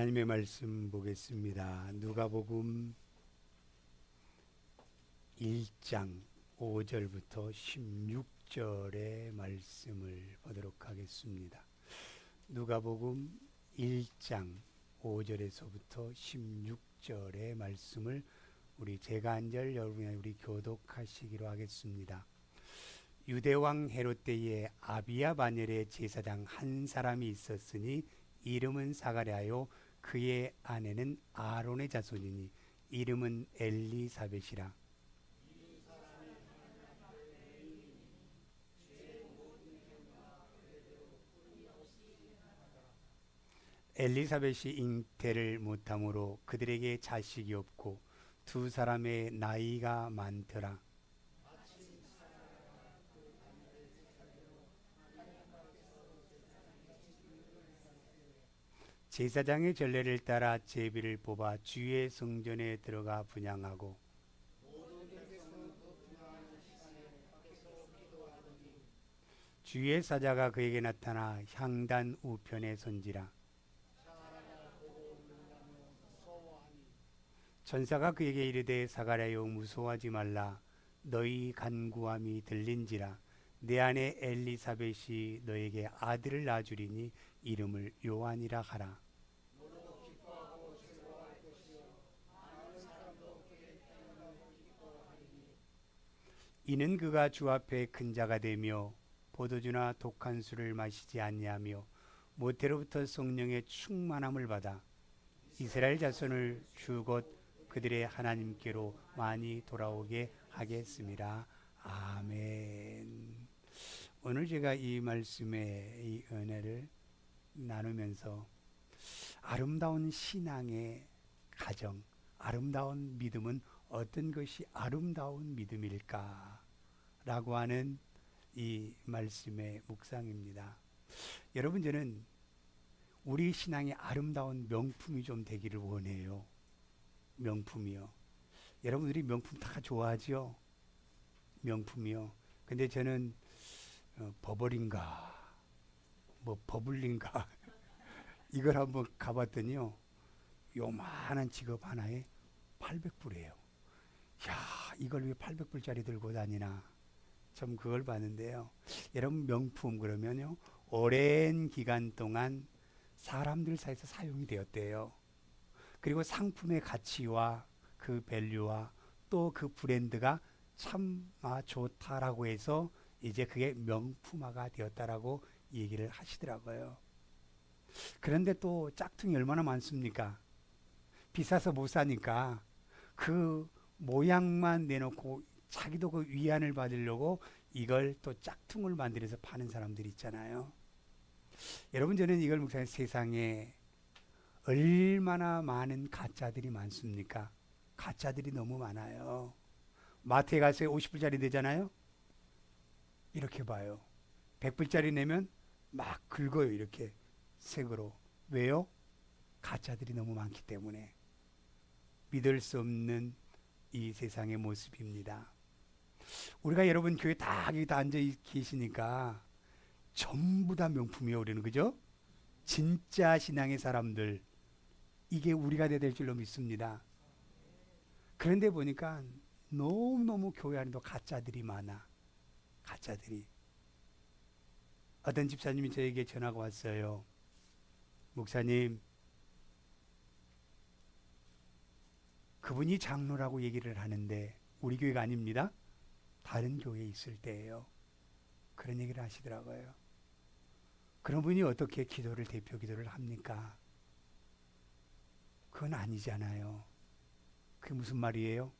하나님의 말씀 보겠습니다. 누가복음 1장 5절부터 16절의 말씀을 보도록 하겠습니다. 누가복음 1장 5절에서부터 16절의 말씀을 제가 한 절 여러분이 우리 교독하시기로 하겠습니다. 유대왕 헤롯 때에 아비야 반열의 제사장 한 사람이 있었으니 이름은 사가랴요 그의 아내는 아론의 자손이니 이름은 엘리사벳이라. 엘리사벳이 잉태를 못함으로 그들에게 자식이 없고 두 사람의 나이가 많더라. 제사장의 전례를 따라 제비를 뽑아 주의 성전에 들어가 분향하고 주의 사자가 그에게 나타나 향단 우편에 선지라. 천사가 그에게 이르되 사가랴여 무서워하지 말라. 너희 간구함이 들린지라. 내 아내 엘리사벳이 너에게 아들을 낳아주리니 이름을 요한이라 하라. 이는 그가 주 앞에 큰 자가 되며 포도주나 독한 술을 마시지 아니하며 모태로부터 성령의 충만함을 받아 이스라엘 자손을 주 곧 그들의 하나님께로 많이 돌아오게 하겠습니다. 아멘. 오늘 제가 이 말씀의 이 은혜를 나누면서 아름다운 신앙의 가정, 아름다운 믿음은 어떤 것이 아름다운 믿음일까? 라고 하는 이 말씀의 묵상입니다. 여러분, 저는 우리 신앙의 아름다운 명품이 좀 되기를 원해요. 명품이요. 여러분들이 명품 다 좋아하죠? 명품이요. 근데 저는 버버린가 버블린가 이걸 한번 가봤더니요, 요만한 지갑 하나에 800불이에요. 야, 이걸 왜 800불짜리 들고 다니나, 좀 그걸 봤는데요. 여러분, 명품 그러면요, 오랜 기간 동안 사람들 사이에서 사용이 되었대요. 그리고 상품의 가치와 그 밸류와 또 그 브랜드가 참 좋다라고 해서 이제 그게 명품화가 되었다라고 얘기를 하시더라고요. 그런데 또 짝퉁이 얼마나 많습니까? 비싸서 못 사니까 그 모양만 내놓고 자기도 그 위안을 받으려고 이걸 또 짝퉁을 만들어서 파는 사람들이 있잖아요. 여러분, 저는 이걸 묵상해, 세상에 얼마나 많은 가짜들이 많습니까? 가짜들이 너무 많아요. 마트에 가서 50불짜리 되잖아요. 이렇게 봐요. 100불짜리 내면 막 긁어요. 이렇게 색으로. 왜요? 가짜들이 너무 많기 때문에. 믿을 수 없는 이 세상의 모습입니다. 우리가 여러분 교회 다 앉아 계시니까 전부 다 명품이에요. 우리는, 그죠? 진짜 신앙의 사람들, 이게 우리가 될 줄로 믿습니다. 그런데 보니까 너무너무 교회 안에도 가짜들이 많아. 가짜들이. 어떤 집사님이 저에게 전화가 왔어요. 목사님, 그분이 장로라고 얘기를 하는데 우리 교회가 아닙니다. 다른 교회에 있을 때예요. 그런 얘기를 하시더라고요. 그런 분이 어떻게 기도를, 대표 기도를 합니까? 그건 아니잖아요. 그게 무슨 말이에요?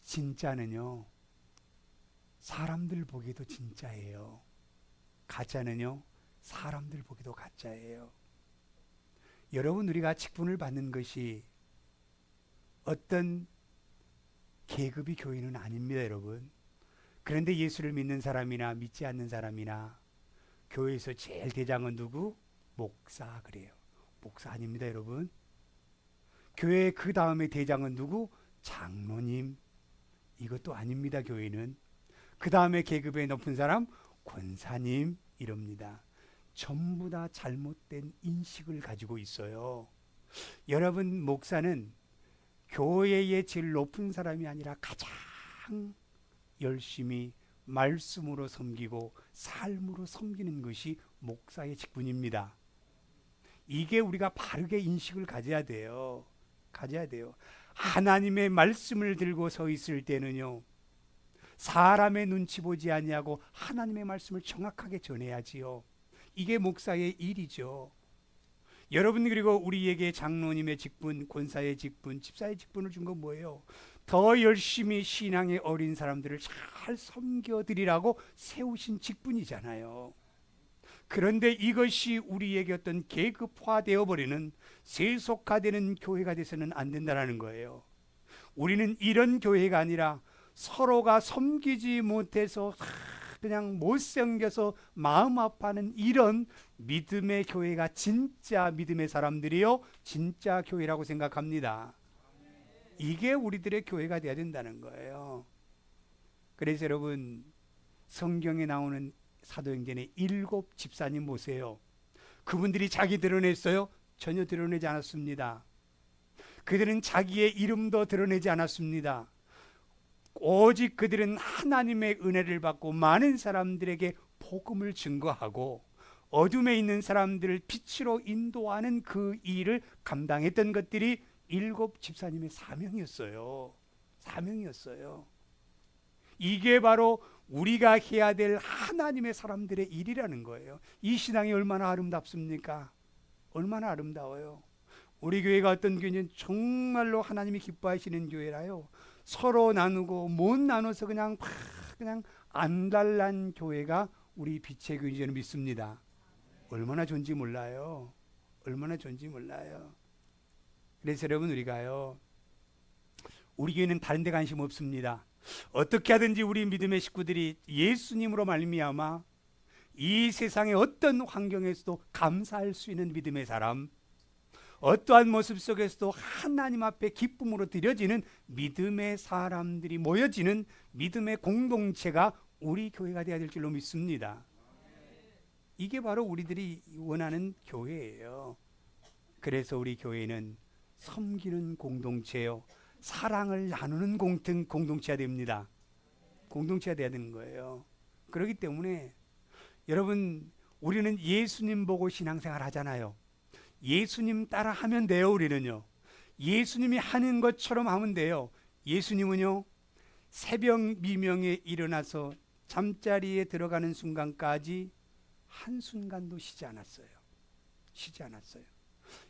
진짜는요, 사람들 보기에도 진짜예요. 가짜는요, 사람들 보기도 가짜예요. 여러분, 우리가 직분을 받는 것이 어떤 계급이 교인은 아닙니다, 여러분. 그런데 예수를 믿는 사람이나 믿지 않는 사람이나 교회에서 제일 대장은 누구? 목사. 그래요. 목사 아닙니다, 여러분. 교회 그 다음에 대장은 누구? 장로님. 이것도 아닙니다, 교회는. 그 다음에 계급의 높은 사람? 권사님. 이럽니다. 전부 다 잘못된 인식을 가지고 있어요. 여러분, 목사는 교회의 제일 높은 사람이 아니라 가장 열심히 말씀으로 섬기고 삶으로 섬기는 것이 목사의 직분입니다. 이게 우리가 바르게 인식을 가져야 돼요. 가져야 돼요. 하나님의 말씀을 들고 서 있을 때는요, 사람의 눈치 보지 아니하고 하나님의 말씀을 정확하게 전해야지요. 이게 목사의 일이죠. 여러분, 그리고 우리에게 장로님의 직분, 권사의 직분, 집사의 직분을 준 건 뭐예요? 더 열심히 신앙의 어린 사람들을 잘 섬겨드리라고 세우신 직분이잖아요. 그런데 이것이 우리에게 어떤 계급화되어 버리는, 세속화되는 교회가 돼서는 안 된다는 거예요. 우리는 이런 교회가 아니라 서로가 섬기지 못해서 그냥 못 섬겨서 마음 아파하는 이런 믿음의 교회가 진짜 믿음의 사람들이요, 진짜 교회라고 생각합니다. 이게 우리들의 교회가 돼야 된다는 거예요. 그래서 여러분, 성경에 나오는 사도행전의 7 집사님 보세요. 그분들이 자기 드러냈어요? 전혀 드러내지 않았습니다. 그들은 자기의 이름도 드러내지 않았습니다. 오직 그들은 하나님의 은혜를 받고 많은 사람들에게 복음을 증거하고 어둠에 있는 사람들을 빛으로 인도하는 그 일을 감당했던 것들이 7 집사님의 사명이었어요. 사명이었어요. 이게 바로 우리가 해야 될 하나님의 사람들의 일이라는 거예요. 이 신앙이 얼마나 아름답습니까? 얼마나 아름다워요. 우리 교회가 어떤 교회는 정말로 하나님이 기뻐하시는 교회라요. 서로 나누고 못 나눠서 그냥 안달난 교회가 우리 빛의 교회인 저는 믿습니다. 얼마나 좋은지 몰라요. 얼마나 좋은지 몰라요. 그래서 여러분, 우리가요, 우리 교회는 다른 데 관심 없습니다. 어떻게 하든지 우리 믿음의 식구들이 예수님으로 말미암아 이 세상의 어떤 환경에서도 감사할 수 있는 믿음의 사람, 어떠한 모습 속에서도 하나님 앞에 기쁨으로 드려지는 믿음의 사람들이 모여지는 믿음의 공동체가 우리 교회가 되어야 될 줄로 믿습니다. 이게 바로 우리들이 원하는 교회예요. 그래서 우리 교회는 섬기는 공동체요, 사랑을 나누는 공동체가 됩니다. 공동체가 돼야 되는 거예요. 그렇기 때문에 여러분, 우리는 예수님 보고 신앙생활 하잖아요. 예수님 따라 하면 돼요. 우리는요, 예수님이 하는 것처럼 하면 돼요. 예수님은요, 새벽 미명에 일어나서 잠자리에 들어가는 순간까지 한순간도 쉬지 않았어요. 쉬지 않았어요.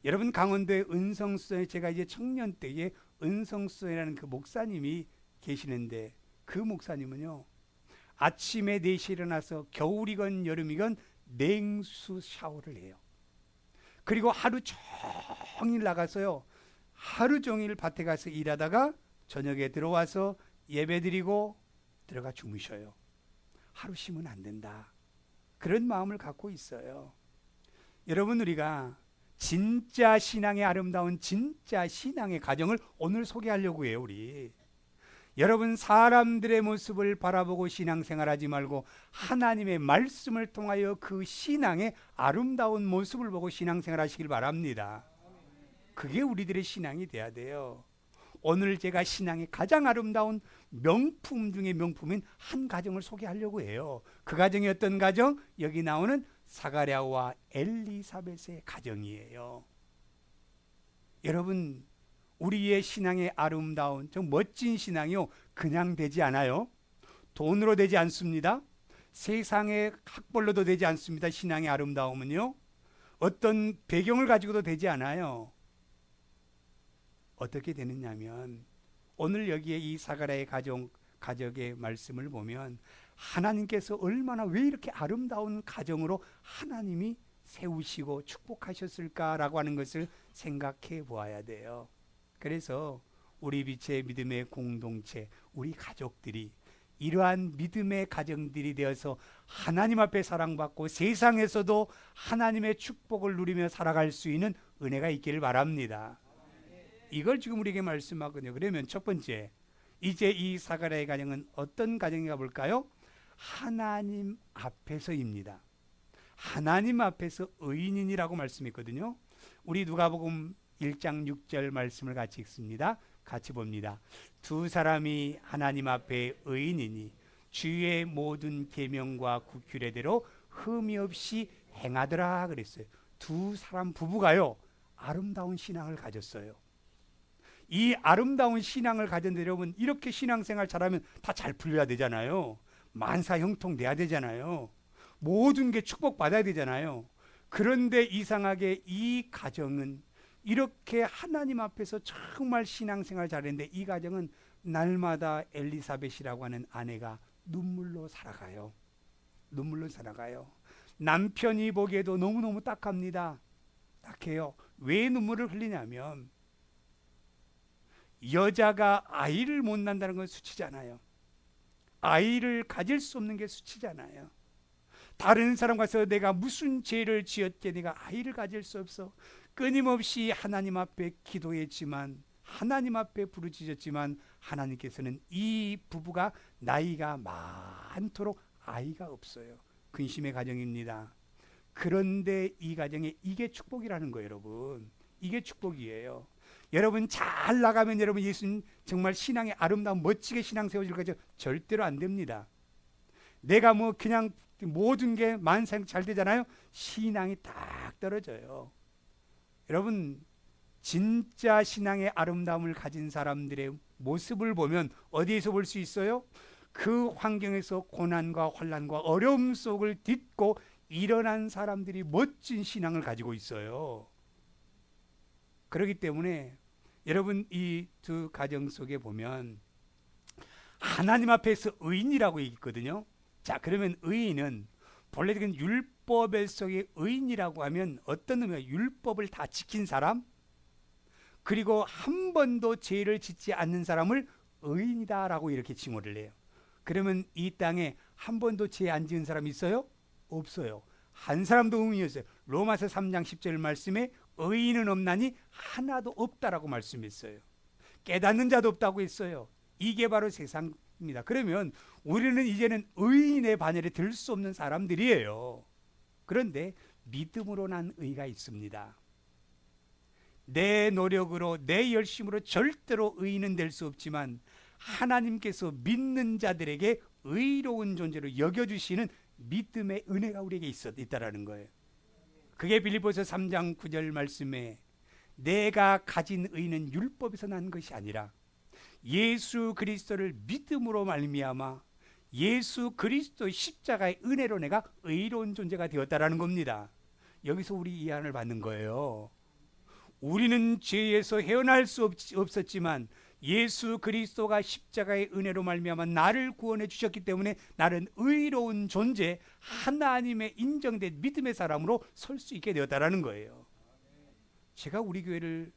여러분, 강원도의 은성수에 제가 이제 청년 때에 은성수라는 그 목사님이 계시는데, 그 목사님은요, 아침에 4시에 일어나서 겨울이건 여름이건 냉수 샤워를 해요. 그리고 하루 종일 나가서요, 하루 종일 밭에 가서 일하다가 저녁에 들어와서 예배드리고 들어가 주무셔요. 하루 쉬면 안 된다, 그런 마음을 갖고 있어요. 여러분, 우리가 진짜 신앙의 아름다운 진짜 신앙의 가정을 오늘 소개하려고 해요. 우리 여러분, 사람들의 모습을 바라보고 신앙생활하지 말고 하나님의 말씀을 통하여 그 신앙의 아름다운 모습을 보고 신앙생활하시길 바랍니다. 그게 우리들의 신앙이 돼야 돼요. 오늘 제가 신앙의 가장 아름다운 명품 중에 명품인 한 가정을 소개하려고 해요. 그 가정이 어떤 가정? 여기 나오는 사가랴와 엘리사벳의 가정이에요. 여러분, 우리의 신앙의 아름다운 저 멋진 신앙이요, 그냥 되지 않아요. 돈으로 되지 않습니다. 세상의 학벌로도 되지 않습니다. 신앙의 아름다움은요, 어떤 배경을 가지고도 되지 않아요. 어떻게 되느냐면, 오늘 여기에 이 사가랴의 가족의 말씀을 보면 하나님께서 얼마나, 왜 이렇게 아름다운 가정으로 하나님이 세우시고 축복하셨을까라고 하는 것을 생각해 보아야 돼요. 그래서 우리 빛의 믿음의 공동체, 우리 가족들이 이러한 믿음의 가정들이 되어서 하나님 앞에 사랑받고 세상에서도 하나님의 축복을 누리며 살아갈 수 있는 은혜가 있기를 바랍니다. 이걸 지금 우리에게 말씀하거든요. 그러면 첫 번째, 이제 이 사가랴의 가정은 어떤 가정인가 볼까요? 하나님 앞에서입니다. 하나님 앞에서 의인이라고 말씀했거든요. 우리 누가복음 1장 6절 말씀을 같이 읽습니다. 같이 봅니다. 두 사람이 하나님 앞에 의인이니 주의 모든 계명과 규례대로 흠이 없이 행하더라 그랬어요. 두 사람 부부가요, 아름다운 신앙을 가졌어요. 이 아름다운 신앙을 가졌는데 여러분, 이렇게 신앙생활 잘하면 다 잘 풀려야 되잖아요. 만사 형통돼야 되잖아요. 모든 게 축복받아야 되잖아요. 그런데 이상하게 이 가정은 이렇게 하나님 앞에서 정말 신앙생활 잘했는데 이 가정은 날마다 엘리사벳이라고 하는 아내가 눈물로 살아가요. 눈물로 살아가요. 남편이 보기에도 너무너무 딱합니다. 딱해요. 왜 눈물을 흘리냐면 여자가 아이를 못 낳는다는 건 수치잖아요. 아이를 가질 수 없는 게 수치잖아요. 다른 사람 가서 내가 무슨 죄를 지었게 내가 아이를 가질 수 없어. 끊임없이 하나님 앞에 기도했지만, 하나님 앞에 부르짖었지만 하나님께서는 이 부부가 나이가 많도록 아이가 없어요. 근심의 가정입니다. 그런데 이 가정에 이게 축복이라는 거예요, 여러분. 이게 축복이에요. 여러분 잘 나가면 여러분 예수님 정말 신앙의 아름다운 멋지게 신앙 세워질 거죠. 절대로 안 됩니다. 내가 뭐 그냥 모든 게 만상 잘 되잖아요. 신앙이 딱 떨어져요. 여러분 진짜 신앙의 아름다움을 가진 사람들의 모습을 보면 어디에서 볼 수 있어요? 그 환경에서 고난과 환난과 어려움 속을 딛고 일어난 사람들이 멋진 신앙을 가지고 있어요. 그렇기 때문에 여러분 이 두 가정 속에 보면 하나님 앞에서 의인이라고 얘기했거든요. 자, 그러면 의인은 본래 율법의 속에 의인이라고 하면 어떤 의미가, 율법을 다 지킨 사람, 그리고 한 번도 죄를 짓지 않는 사람을 의인이다라고 이렇게 칭호를 해요. 그러면 이 땅에 한 번도 죄 안 지은 사람이 있어요? 없어요. 한 사람도 의인이었어요. 로마서 3장 10절 말씀에 의인은 없나니 하나도 없다라고 말씀했어요. 깨닫는 자도 없다고 했어요. 이게 바로 세상입니다. 그러면 우리는 이제는 의인의 반열에 들 수 없는 사람들이에요. 그런데 믿음으로 난 의가 있습니다. 내 노력으로 내 열심으로 절대로 의인은 될 수 없지만 하나님께서 믿는 자들에게 의로운 존재로 여겨주시는 믿음의 은혜가 우리에게 있다라는 거예요. 그게 빌립보서 3장 9절 말씀에 내가 가진 의는 율법에서 난 것이 아니라 예수 그리스도를 믿음으로 말미암아 예수 그리스도 십자가의 은혜로 내가 의로운 존재가 되었다라는 겁니다. 여기서 우리 이해를 받는 거예요. 우리는 죄에서 헤어날 수 없었지만 예수 그리스도가 십자가의 은혜로 말미암아 나를 구원해 주셨기 때문에 나는 의로운 존재, 하나님의 인정된 믿음의 사람으로 설 수 있게 되었다라는 거예요. 제가 우리 교회를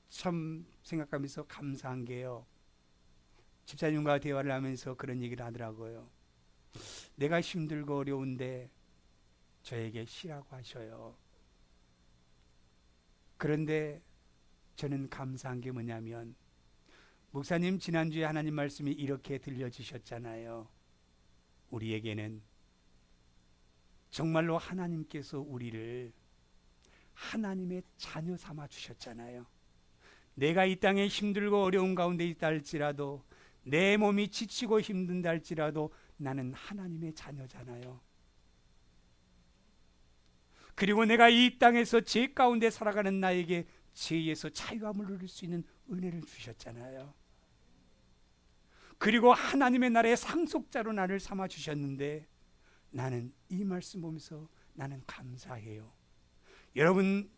참 생각하면서 감사한 게요, 집사님과 대화를 하면서 그런 얘기를 하더라고요. 내가 힘들고 어려운데 저에게 쉬라고 하셔요. 그런데 저는 감사한 게 뭐냐면, 목사님 지난주에 하나님 말씀이 이렇게 들려주셨잖아요. 우리에게는 정말로 하나님께서 우리를 하나님의 자녀 삼아 주셨잖아요. 내가 이 땅에 힘들고 어려운 가운데 있다 할지라도, 내 몸이 지치고 힘든다 할지라도 나는 하나님의 자녀잖아요. 그리고 내가 이 땅에서 죄 가운데 살아가는 나에게 죄에서 자유함을 누릴 수 있는 은혜를 주셨잖아요. 그리고 하나님의 나라의 상속자로 나를 삼아 주셨는데 나는 이 말씀 보면서 나는 감사해요. 여러분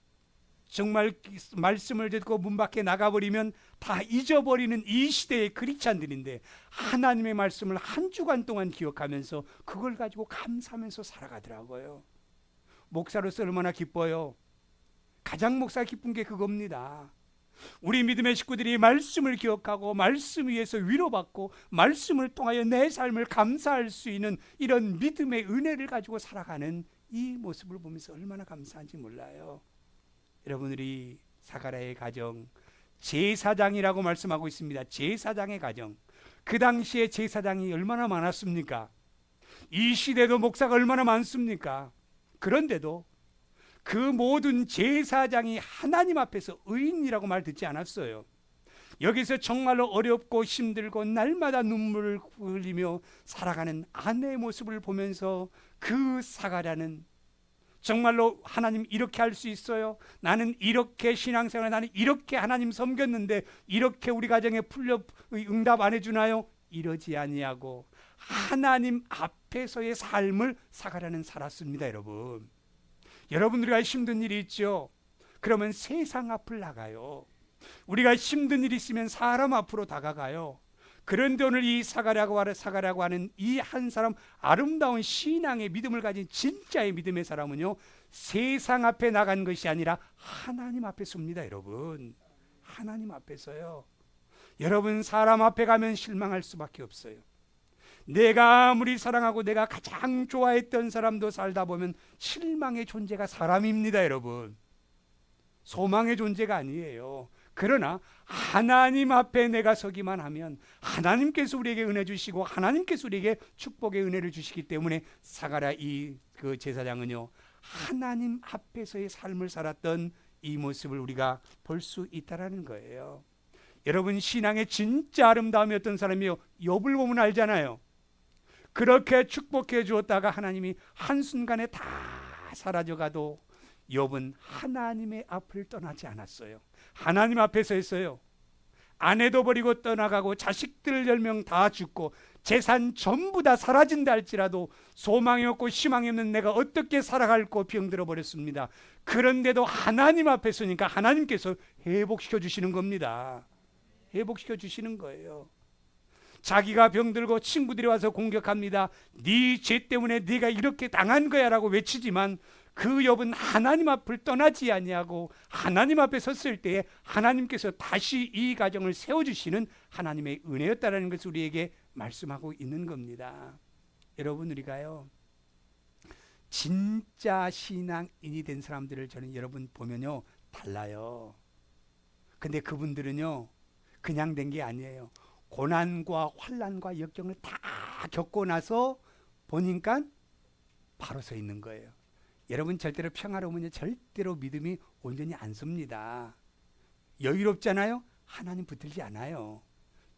정말 말씀을 듣고 문 밖에 나가버리면 다 잊어버리는 이 시대의 크리스찬들인데 하나님의 말씀을 한 주간 동안 기억하면서 그걸 가지고 감사하면서 살아가더라고요. 목사로서 얼마나 기뻐요. 가장 목사 기쁜 게 그겁니다. 우리 믿음의 식구들이 말씀을 기억하고 말씀 위에서 위로받고 말씀을 통하여 내 삶을 감사할 수 있는 이런 믿음의 은혜를 가지고 살아가는 이 모습을 보면서 얼마나 감사한지 몰라요. 여러분들이 사가랴의 가정, 제사장이라고 말씀하고 있습니다. 제사장의 가정. 그 당시에 제사장이 얼마나 많았습니까? 이 시대도 목사가 얼마나 많습니까? 그런데도 그 모든 제사장이 하나님 앞에서 의인이라고 말 듣지 않았어요. 여기서 정말로 어렵고 힘들고 날마다 눈물을 흘리며 살아가는 아내의 모습을 보면서 그 사가랴는 정말로 하나님 이렇게 할 수 있어요? 나는 이렇게 신앙생활, 나는 이렇게 하나님 섬겼는데 이렇게 우리 가정에 풀려 응답 안 해주나요? 이러지 아니하고 하나님 앞에서의 삶을 사가랴는 살았습니다. 여러분 우리가 힘든 일이 있죠? 그러면 세상 앞을 나가요. 우리가 힘든 일이 있으면 사람 앞으로 다가가요. 그런데 오늘 이 사가랴고 하는 이 한 사람, 아름다운 신앙의 믿음을 가진 진짜의 믿음의 사람은요, 세상 앞에 나간 것이 아니라 하나님 앞에 섭니다. 하나님 앞에서요. 여러분 사람 앞에 가면 실망할 수밖에 없어요. 내가 아무리 사랑하고 내가 가장 좋아했던 사람도 살다 보면 실망의 존재가 사람입니다. 소망의 존재가 아니에요. 그러나 하나님 앞에 내가 서기만 하면 하나님께서 우리에게 은혜 주시고 하나님께서 우리에게 축복의 은혜를 주시기 때문에 사가랴 그 제사장은요, 하나님 앞에서의 삶을 살았던 이 모습을 우리가 볼 수 있다라는 거예요. 여러분 신앙의 진짜 아름다움이 어떤 사람이요? 욥을 보면 알잖아요. 그렇게 축복해 주었다가 하나님이 한순간에 다 사라져가도 욥은 하나님의 앞을 떠나지 않았어요. 하나님 앞에 서 있어요. 아내도 버리고 떠나가고 자식들 10명 다 죽고 재산 전부 다 사라진다 할지라도 소망이 없고 희망이 없는 내가 어떻게 살아갈고 병들어 버렸습니다. 그런데도 하나님 앞에 서니까 하나님께서 회복시켜 주시는 겁니다. 회복시켜 주시는 거예요. 자기가 병들고 친구들이 와서 공격합니다. 네 죄 때문에 네가 이렇게 당한 거야 라고 외치지만 그 욥은 하나님 앞을 떠나지 아니하고 하나님 앞에 섰을 때에 하나님께서 다시 이 가정을 세워주시는 하나님의 은혜였다라는 것을 우리에게 말씀하고 있는 겁니다. 여러분 우리가요 진짜 신앙인이 된 사람들을 저는 여러분 보면요 달라요. 근데 그분들은요 그냥 된 게 아니에요. 고난과 환난과 역경을 다 겪고 나서 보니까 바로 서 있는 거예요. 여러분 절대로 평화로우면 절대로 믿음이 온전히 안 섭니다. 여유롭잖아요. 하나님 붙들지 않아요.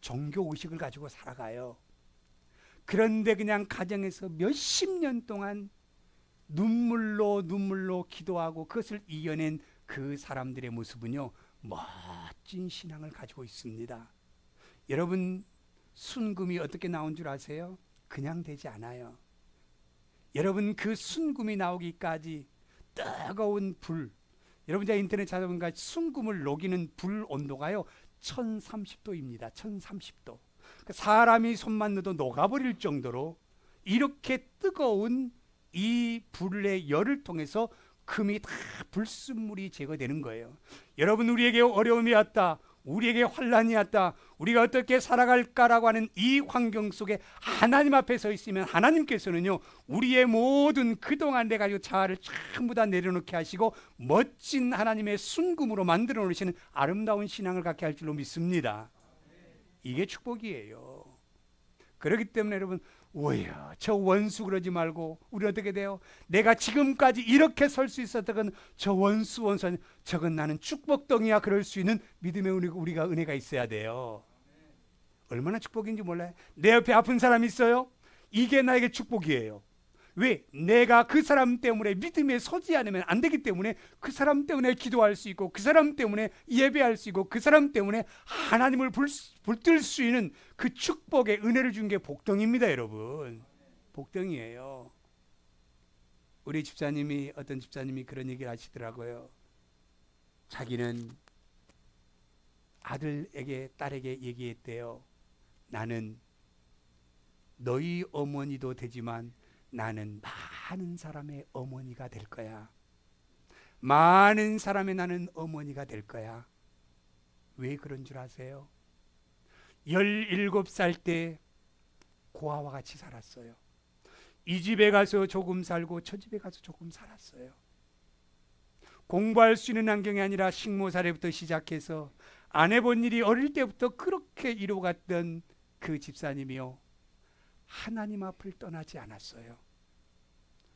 종교 의식을 가지고 살아가요. 그런데 그냥 가정에서 몇십 년 동안 눈물로 기도하고 그것을 이겨낸 그 사람들의 모습은요 멋진 신앙을 가지고 있습니다. 여러분 순금이 어떻게 나온 줄 아세요? 그냥 되지 않아요. 여러분 그 순금이 나오기까지 뜨거운 불, 여러분 제가 인터넷 찾아보니까 순금을 녹이는 불 온도가요 1030도입니다. 1030도. 사람이 손만 넣어도 녹아버릴 정도로 이렇게 뜨거운 이 불의 열을 통해서 금이 다 불순물이 제거되는 거예요. 여러분 우리에게 어려움이 왔다, 우리에게 환난이 왔다, 우리가 어떻게 살아갈까라고 하는 이 환경 속에 하나님 앞에 서 있으면 하나님께서는요 우리의 모든 그동안 내가 가지고 자아를 전부 다 내려놓게 하시고 멋진 하나님의 순금으로 만들어 놓으시는 아름다운 신앙을 갖게 할 줄로 믿습니다. 이게 축복이에요. 그렇기 때문에 여러분 오야 저 원수 그러지 말고 우리 어떻게 돼요? 내가 지금까지 이렇게 설 수 있었던 저 원수 저건 나는 축복덩이야 그럴 수 있는 믿음의 우리가 은혜가 있어야 돼요. 얼마나 축복인지 몰라요? 내 옆에 아픈 사람 있어요? 이게 나에게 축복이에요. 왜? 내가 그 사람 때문에 믿음에 서지 않으면 안 되기 때문에 그 사람 때문에 기도할 수 있고 그 사람 때문에 예배할 수 있고 그 사람 때문에 하나님을 붙들 수 있는 그 축복의 은혜를 준 게 복덩입니다. 여러분 복덩이에요. 우리 집사님이 어떤 집사님이 그런 얘기를 하시더라고요. 자기는 아들에게 딸에게 얘기했대요. 나는 너희 어머니도 되지만 나는 많은 사람의 어머니가 될 거야. 많은 사람의 나는 어머니가 될 거야. 왜 그런 줄 아세요? 17살 때 고아와 같이 살았어요. 이 집에 가서 조금 살고 저 집에 가서 조금 살았어요. 공부할 수 있는 환경이 아니라 식모사례부터 시작해서 안 해본 일이 어릴 때부터 그렇게 이루어갔던 그 집사님이요 하나님 앞을 떠나지 않았어요.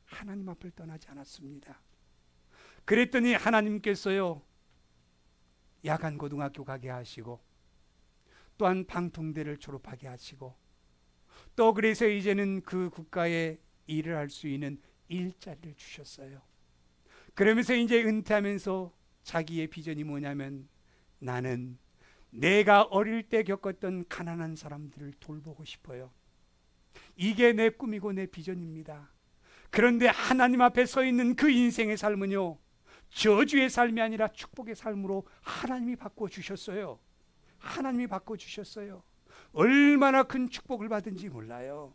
하나님 앞을 떠나지 않았습니다. 그랬더니 하나님께서요, 야간 고등학교 가게 하시고, 또한 방통대를 졸업하게 하시고, 또 그래서 이제는 그 국가에 일을 할 수 있는 일자리를 주셨어요. 그러면서 이제 은퇴하면서 자기의 비전이 뭐냐면, 나는 내가 어릴 때 겪었던 가난한 사람들을 돌보고 싶어요. 이게 내 꿈이고 내 비전입니다. 그런데 하나님 앞에 서 있는 그 인생의 삶은요, 저주의 삶이 아니라 축복의 삶으로 하나님이 바꿔주셨어요. 하나님이 바꿔주셨어요. 얼마나 큰 축복을 받은지 몰라요.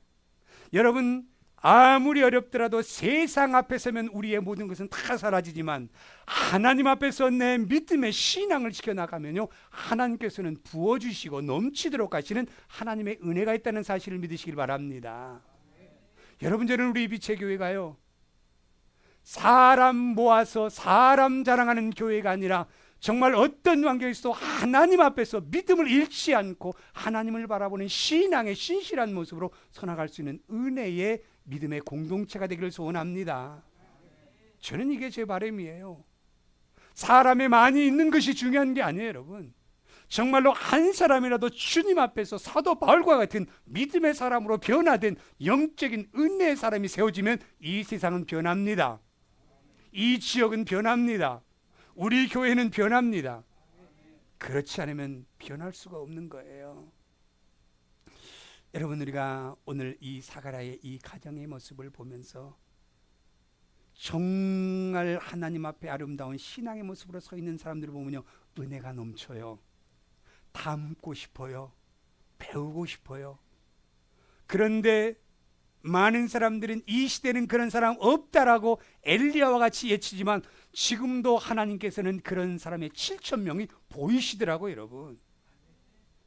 여러분, 아무리 어렵더라도 세상 앞에 서면 우리의 모든 것은 다 사라지지만, 하나님 앞에서 내 믿음의 신앙을 지켜나가면요, 하나님께서는 부어주시고 넘치도록 하시는 하나님의 은혜가 있다는 사실을 믿으시길 바랍니다. 여러분, 저는 우리 빛의 교회가요, 사람 모아서 사람 자랑하는 교회가 아니라 정말 어떤 환경에서도 하나님 앞에서 믿음을 잃지 않고 하나님을 바라보는 신앙의 신실한 모습으로 서나갈 수 있는 은혜의 믿음의 공동체가 되기를 소원합니다. 저는 이게 제 바람이에요. 사람이 많이 있는 것이 중요한 게 아니에요, 여러분. 정말로 한 사람이라도 주님 앞에서 사도 바울과 같은 믿음의 사람으로 변화된 영적인 은혜의 사람이 세워지면 이 세상은 변합니다. 이 지역은 변합니다. 우리 교회는 변합니다. 그렇지 않으면 변할 수가 없는 거예요. 여러분, 우리가 오늘 이 사가랴의 이 가정의 모습을 보면서 정말 하나님 앞에 아름다운 신앙의 모습으로 서 있는 사람들을 보면요, 은혜가 넘쳐요. 닮고 싶어요. 배우고 싶어요. 그런데 많은 사람들은 이 시대는 그런 사람 없다라고 엘리야와 같이 예치지만, 지금도 하나님께서는 그런 사람의 7,000명이 보이시더라고요, 여러분.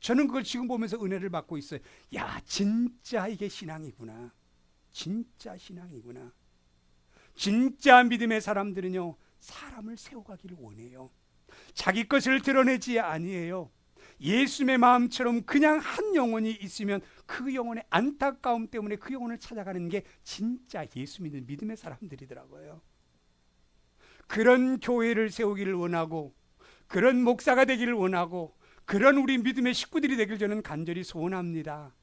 저는 그걸 지금 보면서 은혜를 받고 있어요. 야, 진짜 이게 신앙이구나. 진짜 신앙이구나. 진짜 믿음의 사람들은요, 사람을 세워가기를 원해요. 자기 것을 드러내지 아니에요. 예수님의 마음처럼 그냥 한 영혼이 있으면 그 영혼의 안타까움 때문에 그 영혼을 찾아가는 게 진짜 예수 믿는 믿음의 사람들이더라고요. 그런 교회를 세우기를 원하고, 그런 목사가 되기를 원하고, 그런 우리 믿음의 식구들이 되길 저는 간절히 소원합니다.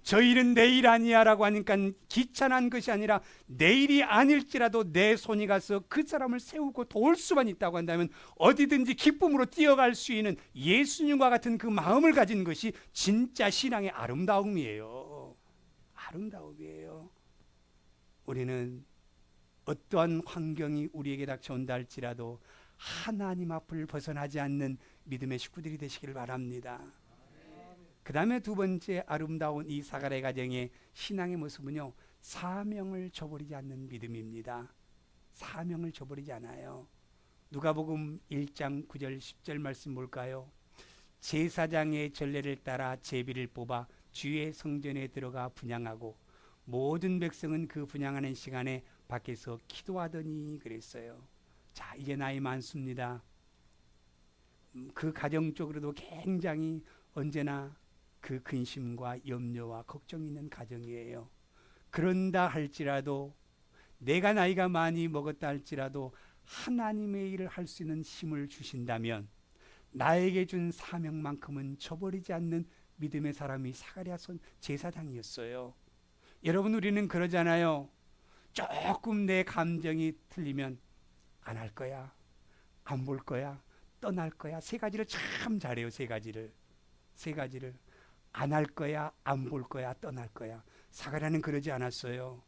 저 일은 내일 아니야 라고 하니까 귀찮은 것이 아니라, 내일이 아닐지라도 내 손이 가서 그 사람을 세우고 도울 수만 있다고 한다면 어디든지 기쁨으로 뛰어갈 수 있는 예수님과 같은 그 마음을 가진 것이 진짜 신앙의 아름다움이에요. 아름다움이에요. 우리는 어떠한 환경이 우리에게 닥쳐온다 할지라도 하나님 앞을 벗어나지 않는 믿음의 식구들이 되시길 바랍니다. 그 다음에 두 번째 아름다운 이 사가랴 가정의 신앙의 모습은요, 사명을 저버리지 않는 믿음입니다. 사명을 저버리지 않아요. 누가복음 1장 9절 10절 말씀 볼까요? 제사장의 전례를 따라 제비를 뽑아 주의 성전에 들어가 분향하고 모든 백성은 그 분향하는 시간에 밖에서 기도하더니 그랬어요. 자, 이제 나이 많습니다. 그 가정 쪽으로도 굉장히 언제나 그 근심과 염려와 걱정이 있는 가정이에요. 그런다 할지라도, 내가 나이가 많이 먹었다 할지라도 하나님의 일을 할 수 있는 힘을 주신다면 나에게 준 사명만큼은 저버리지 않는 믿음의 사람이 사가랴 제사장이었어요. 여러분, 우리는 그러잖아요. 조금 내 감정이 틀리면 안 할 거야, 안 볼 거야, 떠날 거야. 세 가지를 참 잘해요. 세 가지를 안 할 거야, 안 볼 거야, 떠날 거야. 사가랴는 그러지 않았어요.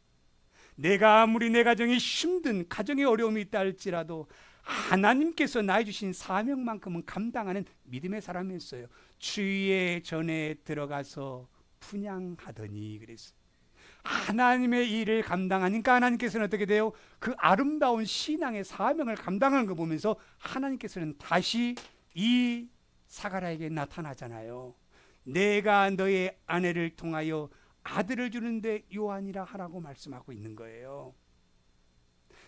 내가 아무리 내 가정이 힘든, 가정에 어려움이 있다 할지라도 하나님께서 나에 주신 사명만큼은 감당하는 믿음의 사람이었어요. 주의 전에 들어가서 분향하더니 그랬어요. 하나님의 일을 감당하니까 하나님께서는 어떻게 돼요? 그 아름다운 신앙의 사명을 감당하는 거 보면서 하나님께서는 다시 이 사가랴에게 나타나잖아요. 내가 너의 아내를 통하여 아들을 주는데 요한이라 하라고 말씀하고 있는 거예요.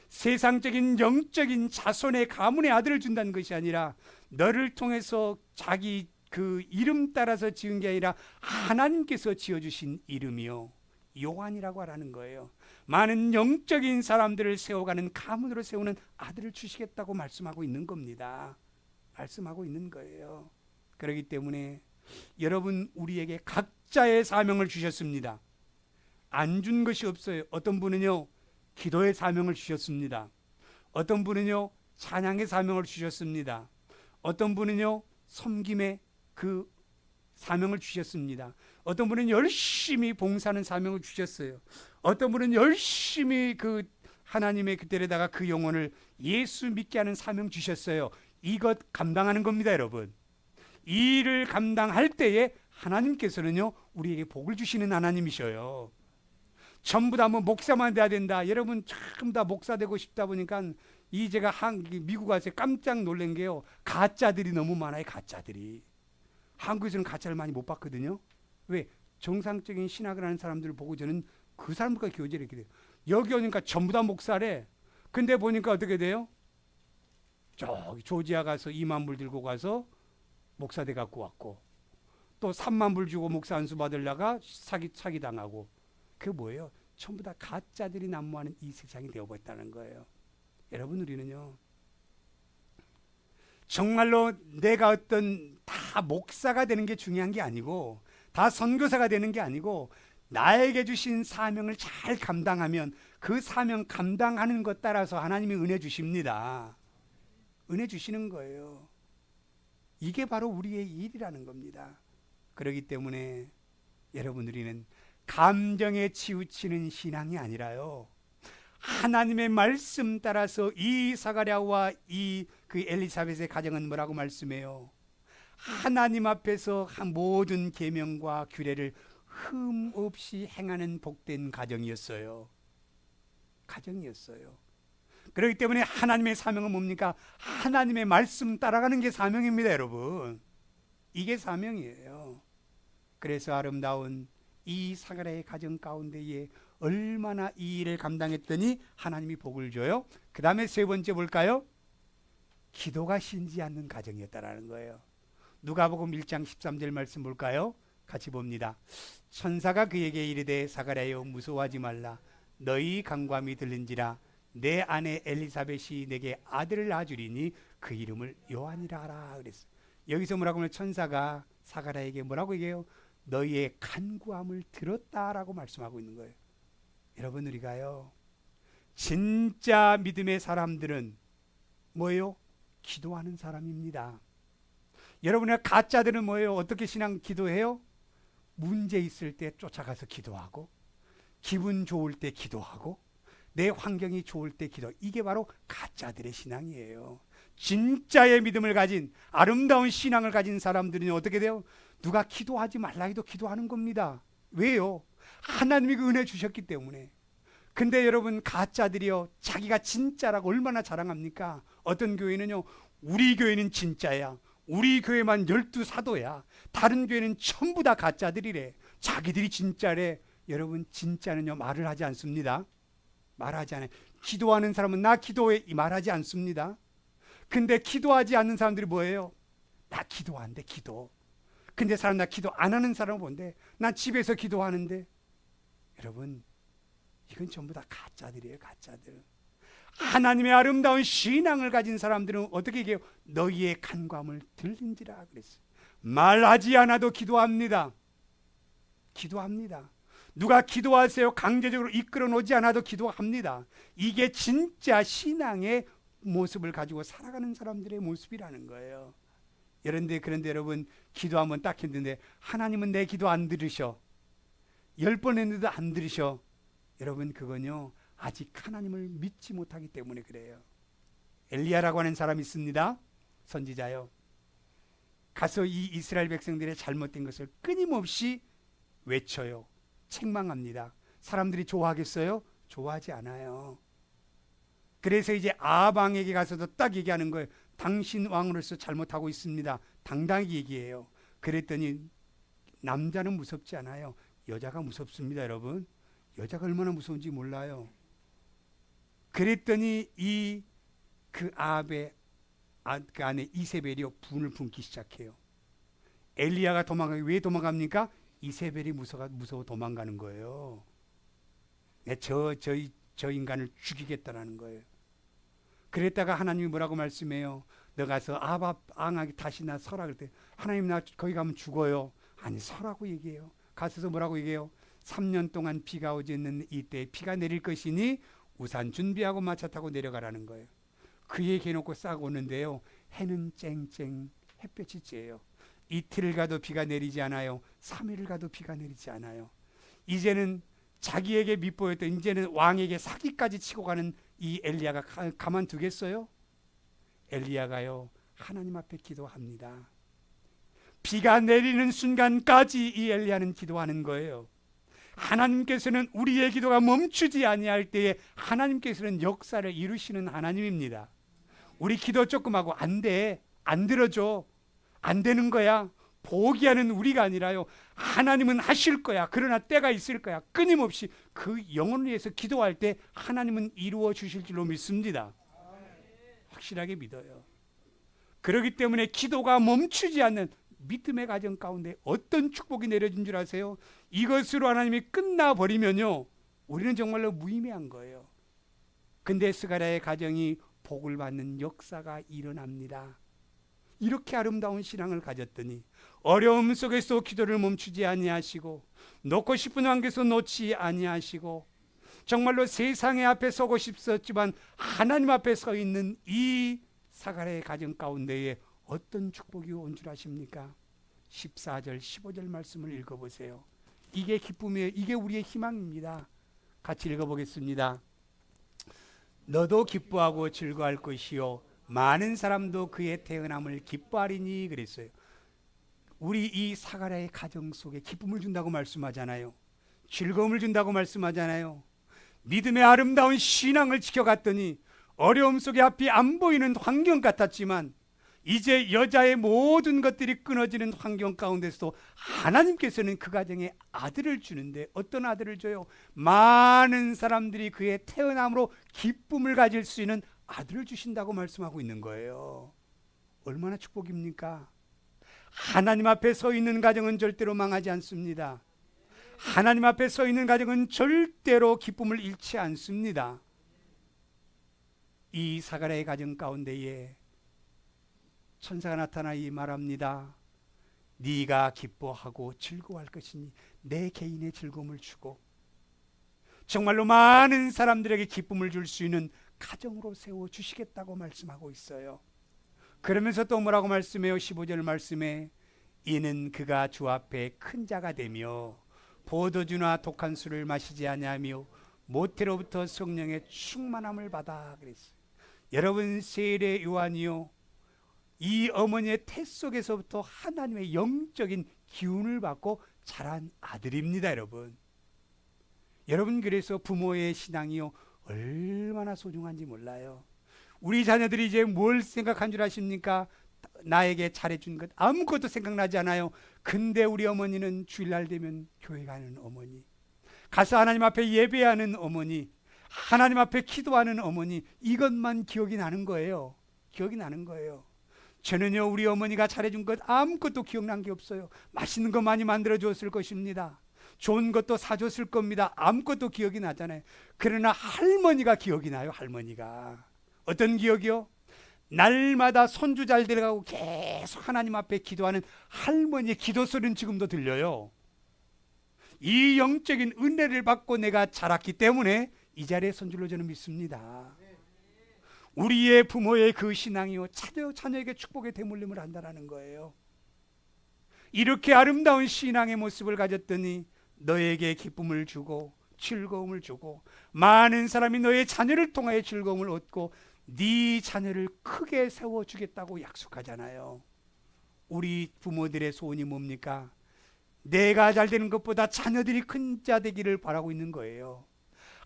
세상적인 영적인 자손의 가문의 아들을 준다는 것이 아니라 너를 통해서 자기 그 이름 따라서 지은 게 아니라 하나님께서 지어주신 이름이요, 요한이라고 하라는 거예요. 많은 영적인 사람들을 세워가는 가문으로 세우는 아들을 주시겠다고 말씀하고 있는 겁니다. 말씀하고 있는 거예요. 그렇기 때문에 여러분, 우리에게 각자의 사명을 주셨습니다. 안 준 것이 없어요. 어떤 분은요 기도의 사명을 주셨습니다. 어떤 분은요 찬양의 사명을 주셨습니다. 어떤 분은요 섬김의 그 사명을 주셨습니다. 어떤 분은 열심히 봉사하는 사명을 주셨어요. 어떤 분은 열심히 그 하나님의 그 데려다가 그 영혼을 예수 믿게 하는 사명 주셨어요. 이것 감당하는 겁니다, 여러분. 이 일을 감당할 때에 하나님께서는요 우리에게 복을 주시는 하나님이셔요. 전부 다 뭐 목사만 돼야 된다. 여러분 참 다 목사 되고 싶다 보니까 이 제가 미국 와서 깜짝 놀란 게요, 가짜들이 너무 많아요. 가짜들이. 한국에서는 가짜를 많이 못 봤거든요. 왜? 정상적인 신학을 하는 사람들을 보고 저는 그 사람들과 교제를 했게 돼요. 여기 오니까 전부 다 목사래. 근데 보니까 어떻게 돼요? 저기 조지아 가서 2만 불 들고 가서 목사대 갖고 왔고, 또 3만 불 주고 목사 안수 받으려가 사기 당하고. 그게 뭐예요? 전부 다 가짜들이 난무하는 이 세상이 되어버렸다는 거예요. 여러분, 우리는요 정말로 내가 어떤 다 목사가 되는 게 중요한 게 아니고, 다 선교사가 되는 게 아니고, 나에게 주신 사명을 잘 감당하면 그 사명 감당하는 것 따라서 하나님이 은혜 주십니다. 은혜 주시는 거예요. 이게 바로 우리의 일이라는 겁니다. 그렇기 때문에 여러분, 우리는 감정에 치우치는 신앙이 아니라요, 하나님의 말씀 따라서 이 사가랴와 이 그 엘리사벳의 가정은 뭐라고 말씀해요? 하나님 앞에서 모든 계명과 규례를 흠 없이 행하는 복된 가정이었어요. 가정이었어요. 그렇기 때문에 하나님의 사명은 뭡니까? 하나님의 말씀 따라가는 게 사명입니다, 여러분. 이게 사명이에요. 그래서 아름다운 이 사가랴의 가정 가운데에 얼마나 이 일을 감당했더니 하나님이 복을 줘요. 그 다음에 세 번째 볼까요? 기도가 신지 않는 가정이었다라는 거예요. 누가복음 1장 13절 말씀 볼까요? 같이 봅니다. 천사가 그에게 이르되 사가랴여 무서워하지 말라. 너희 간구함이 들린지라. 내 아내 엘리사벳이 내게 아들을 낳아주리니 그 이름을 요한이라 하라 그랬어요. 여기서 뭐라고 하면 천사가 사가랴에게 뭐라고 얘기해요? 너희의 간구함을 들었다라고 말씀하고 있는 거예요. 여러분, 우리가요 진짜 믿음의 사람들은 뭐예요? 기도하는 사람입니다. 여러분의 가짜들은 뭐예요? 어떻게 신앙 기도해요? 문제 있을 때 쫓아가서 기도하고, 기분 좋을 때 기도하고, 내 환경이 좋을 때 기도. 이게 바로 가짜들의 신앙이에요. 진짜의 믿음을 가진, 아름다운 신앙을 가진 사람들은 어떻게 돼요? 누가 기도하지 말라 해도 기도하는 겁니다. 왜요? 하나님이 그 은혜 주셨기 때문에. 근데 여러분, 가짜들이요 자기가 진짜라고 얼마나 자랑합니까? 어떤 교회는요, 우리 교회는 진짜야, 우리 교회만 12사도야, 다른 교회는 전부 다 가짜들이래, 자기들이 진짜래. 여러분, 진짜는요 말을 하지 않습니다. 말하지 않아요. 기도하는 사람은 나 기도해 이 말하지 않습니다. 근데 기도하지 않는 사람들이 뭐예요? 나 기도한대, 기도. 근데 사람 나 기도 안 하는 사람은 뭔데? 나 집에서 기도하는데. 여러분, 이건 전부 다 가짜들이에요, 가짜들. 하나님의 아름다운 신앙을 가진 사람들은 어떻게 얘기해요? 너희의 간구함을 들린지라 그랬어요. 말하지 않아도 기도합니다. 기도합니다. 누가 기도하세요 강제적으로 이끌어 놓지 않아도 기도합니다. 이게 진짜 신앙의 모습을 가지고 살아가는 사람들의 모습이라는 거예요. 그런데 여러분, 기도하면 딱 했는데 하나님은 내 기도 안 들으셔. 10번 했는데도 안 들으셔. 여러분, 그건요 아직 하나님을 믿지 못하기 때문에 그래요. 엘리야라고 하는 사람이 있습니다. 선지자요. 가서 이 이스라엘 백성들의 잘못된 것을 끊임없이 외쳐요. 책망합니다. 사람들이 좋아하겠어요? 좋아하지 않아요. 그래서 이제 아합 왕에게 가서도 딱 얘기하는 거예요. 당신 왕으로서 잘못하고 있습니다. 당당히 얘기해요. 그랬더니 남자는 무섭지 않아요. 여자가 무섭습니다, 여러분. 여자가 얼마나 무서운지 몰라요. 그랬더니 그 아합의 그 안에 이세벨이 분을 품기 시작해요. 엘리야가 도망가요. 왜 도망갑니까? 이세벨이 무서워 도망가는 거예요. 저 인간을 죽이겠다라는 거예요. 그랬다가 하나님이 뭐라고 말씀해요? 너 가서 아바 앙하게 다시 나 서라. 그럴 때 하나님 나 거기 가면 죽어요. 아니 서라고 얘기해요. 가서서 뭐라고 얘기해요? 3년 동안 비가 오지 않는 이때 비가 내릴 것이니 우산 준비하고 마차 타고 내려가라는 거예요. 그 얘기해놓고 싹 오는데요. 해는 쨍쨍 햇볕이 쬐요. 이틀을 가도 비가 내리지 않아요. 3일을 가도 비가 내리지 않아요. 이제는 자기에게 밉보였던 이제는 왕에게 사기까지 치고 가는 이 엘리야가 가만두겠어요? 엘리야가요 하나님 앞에 기도합니다. 비가 내리는 순간까지 이 엘리야는 기도하는 거예요. 하나님께서는 우리의 기도가 멈추지 아니할 때에 하나님께서는 역사를 이루시는 하나님입니다. 우리 기도 조금 하고 안 돼, 안 들어줘, 안 되는 거야, 포기하는 우리가 아니라요, 하나님은 하실 거야. 그러나 때가 있을 거야. 끊임없이 그 영혼을 위해서 기도할 때 하나님은 이루어 주실 줄로 믿습니다. 확실하게 믿어요. 그렇기 때문에 기도가 멈추지 않는 믿음의 가정 가운데 어떤 축복이 내려진 줄 아세요? 이것으로 하나님이 끝나버리면요 우리는 정말로 무의미한 거예요. 근데 스가랴의 가정이 복을 받는 역사가 일어납니다. 이렇게 아름다운 신앙을 가졌더니 어려움 속에서 기도를 멈추지 아니하시고 놓고 싶은 환경에서 놓지 아니하시고 정말로 세상의 앞에 서고 싶었지만 하나님 앞에 서 있는 이 스가랴의 가정 가운데에 어떤 축복이 온 줄 아십니까? 14절 15절 말씀을 읽어보세요. 이게 기쁨이에요. 이게 우리의 희망입니다. 같이 읽어보겠습니다. 너도 기뻐하고 즐거워할 것이요 많은 사람도 그의 태어남을 기뻐하리니 그랬어요. 우리 이 스가랴의 가정 속에 기쁨을 준다고 말씀하잖아요. 즐거움을 준다고 말씀하잖아요. 믿음의 아름다운 신앙을 지켜갔더니 어려움 속에 앞이 안 보이는 환경 같았지만 이제 여자의 모든 것들이 끊어지는 환경 가운데서도 하나님께서는 그 가정에 아들을 주는데 어떤 아들을 줘요? 많은 사람들이 그의 태어남으로 기쁨을 가질 수 있는 아들을 주신다고 말씀하고 있는 거예요. 얼마나 축복입니까? 하나님 앞에 서 있는 가정은 절대로 망하지 않습니다. 하나님 앞에 서 있는 가정은 절대로 기쁨을 잃지 않습니다. 이 스가랴의 가정 가운데에 천사가 나타나 이 말합니다. 네가 기뻐하고 즐거워할 것이니 내 개인의 즐거움을 주고 정말로 많은 사람들에게 기쁨을 줄 수 있는 가정으로 세워주시겠다고 말씀하고 있어요. 그러면서 또 뭐라고 말씀해요? 15절 말씀에 이는 그가 주 앞에 큰 자가 되며 포도주나 독한 술을 마시지 아니하며 모태로부터 성령의 충만함을 받아 그랬어요. 여러분 세례 요한이요 이 어머니의 태 속에서부터 하나님의 영적인 기운을 받고 자란 아들입니다. 여러분 그래서 부모의 신앙이요 얼마나 소중한지 몰라요. 우리 자녀들이 이제 뭘 생각한 줄 아십니까? 나에게 잘해준 것 아무것도 생각나지 않아요. 근데 우리 어머니는 주일날 되면 교회 가는 어머니, 가서 하나님 앞에 예배하는 어머니, 하나님 앞에 기도하는 어머니, 이것만 기억이 나는 거예요. 기억이 나는 거예요. 저는요 우리 어머니가 잘해준 것 아무것도 기억난 게 없어요. 맛있는 거 많이 만들어 줬을 것입니다. 좋은 것도 사줬을 겁니다. 아무것도 기억이 나잖아요. 그러나 할머니가 기억이 나요. 할머니가 어떤 기억이요? 날마다 손주 잘 데려가고 계속 하나님 앞에 기도하는 할머니의 기도 소리는 지금도 들려요. 이 영적인 은혜를 받고 내가 자랐기 때문에 이 자리에 손줄로 저는 믿습니다. 우리의 부모의 그 신앙이요 자녀에게 축복의 대물림을 한다는 거예요. 이렇게 아름다운 신앙의 모습을 가졌더니 너에게 기쁨을 주고 즐거움을 주고 많은 사람이 너의 자녀를 통하여 즐거움을 얻고 네 자녀를 크게 세워주겠다고 약속하잖아요. 우리 부모들의 소원이 뭡니까? 내가 잘 되는 것보다 자녀들이 큰 자 되기를 바라고 있는 거예요.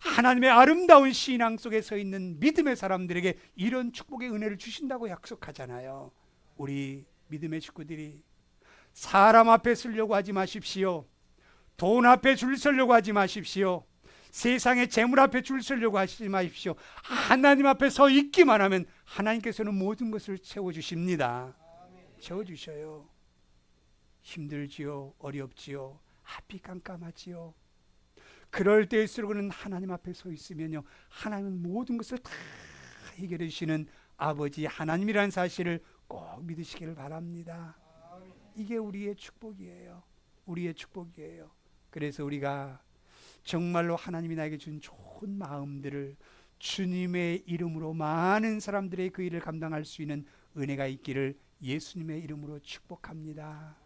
하나님의 아름다운 신앙 속에 서 있는 믿음의 사람들에게 이런 축복의 은혜를 주신다고 약속하잖아요. 우리 믿음의 식구들이 사람 앞에 서려고 하지 마십시오. 돈 앞에 줄 서려고 하지 마십시오. 세상의 재물 앞에 줄 서려고 하지 마십시오. 하나님 앞에 서 있기만 하면 하나님께서는 모든 것을 채워주십니다. 채워주셔요. 힘들지요, 어렵지요, 앞이 깜깜하지요. 그럴 때일수록 그는 하나님 앞에 서 있으면요, 하나님은 모든 것을 다 해결해 주시는 아버지 하나님이라는 사실을 꼭 믿으시기를 바랍니다. 이게 우리의 축복이에요. 우리의 축복이에요. 그래서 우리가 정말로 하나님이 나에게 준 좋은 마음들을 주님의 이름으로 많은 사람들의 그 일을 감당할 수 있는 은혜가 있기를 예수님의 이름으로 축복합니다.